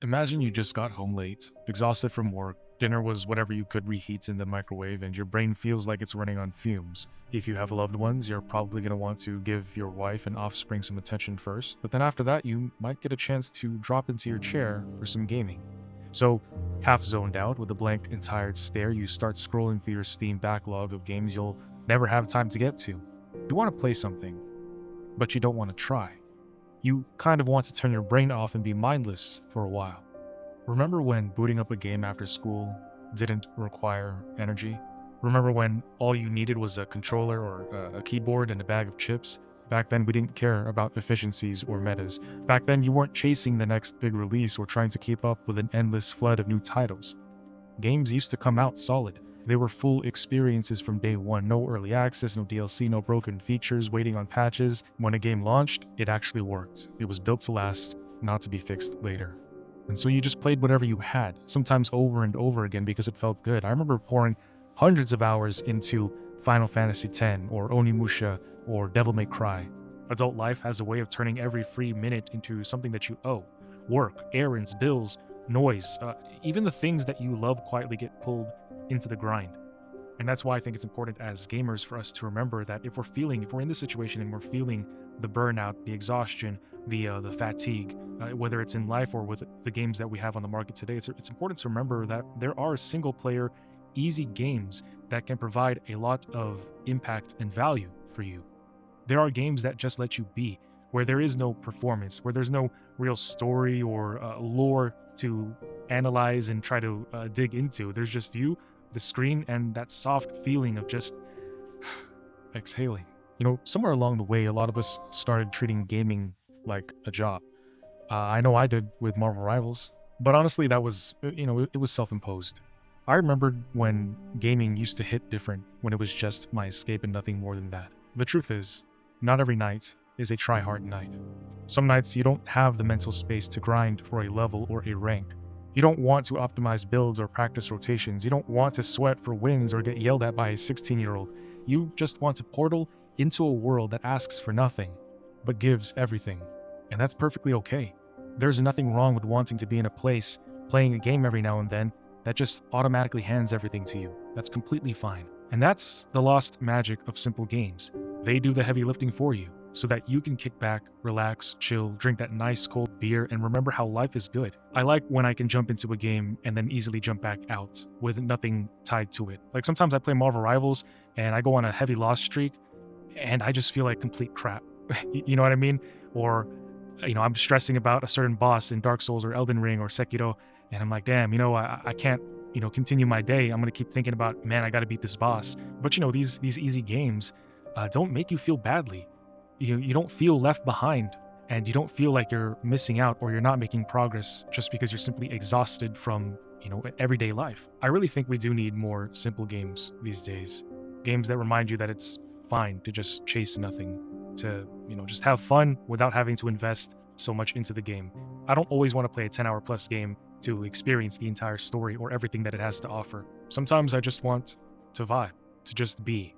Imagine you just got home late, exhausted from work, dinner was whatever you could reheat in the microwave, and your brain feels like it's running on fumes. If you have loved ones, you're probably going to want to give your wife and offspring some attention first, but then after that, you might get a chance to drop into your chair for some gaming. So, half zoned out with a blank and tired stare, you start scrolling through your Steam backlog of games you'll never have time to get to. You want to play something, but you don't want to try. You kind of want to turn your brain off and be mindless for a while. Remember when booting up a game after school didn't require energy? Remember when all you needed was a controller or a keyboard and a bag of chips? Back then, we didn't care about efficiencies or metas. Back then, you weren't chasing the next big release or trying to keep up with an endless flood of new titles. Games used to come out solid. They were full experiences from day one. No early access, no DLC, no broken features, waiting on patches. When a game launched, it actually worked. It was built to last, not to be fixed later. And so you just played whatever you had, sometimes over and over again because it felt good. I remember pouring hundreds of hours into Final Fantasy X or Onimusha or Devil May Cry. Adult life has a way of turning every free minute into something that you owe. Work, errands, bills, noise, even the things that you love quietly get pulled into the grind. And that's why I think it's important as gamers for us to remember that if we're in this situation and we're feeling the burnout, the exhaustion, the fatigue, whether it's in life or with the games that we have on the market today, it's important to remember that there are single player, easy games that can provide a lot of impact and value for you. There are games that just let you be, where there is no performance, where there's no real story or lore to analyze and try to dig into. There's just you, the screen, and that soft feeling of just exhaling. Somewhere along the way, a lot of us started treating gaming like a job. I know I did with Marvel Rivals, but honestly, that was, it was self imposed. I remembered when gaming used to hit different, when it was just my escape and nothing more than that. The truth is, not every night is a try hard night. Some nights you don't have the mental space to grind for a level or a rank. You don't want to optimize builds or practice rotations. You don't want to sweat for wins or get yelled at by a 16-year-old. You just want to portal into a world that asks for nothing, but gives everything. And that's perfectly okay. There's nothing wrong with wanting to be in a place, playing a game every now and then, that just automatically hands everything to you. That's completely fine. And that's the lost magic of simple games. They do the heavy lifting for you, so that you can kick back, relax, chill, drink that nice cold beer, and remember how life is good. I like when I can jump into a game and then easily jump back out with nothing tied to it. Like sometimes I play Marvel Rivals and I go on a heavy loss streak and I just feel like complete crap. You know what I mean? Or, I'm stressing about a certain boss in Dark Souls or Elden Ring or Sekiro, and I'm like, damn, I can't, continue my day. I'm going to keep thinking about, man, I got to beat this boss. But, these easy games don't make you feel badly. You don't feel left behind, and you don't feel like you're missing out or you're not making progress just because you're simply exhausted from, everyday life. I really think we do need more simple games these days. Games that remind you that it's fine to just chase nothing, to, just have fun without having to invest so much into the game. I don't always want to play a 10-hour plus game to experience the entire story or everything that it has to offer. Sometimes I just want to vibe, to just be.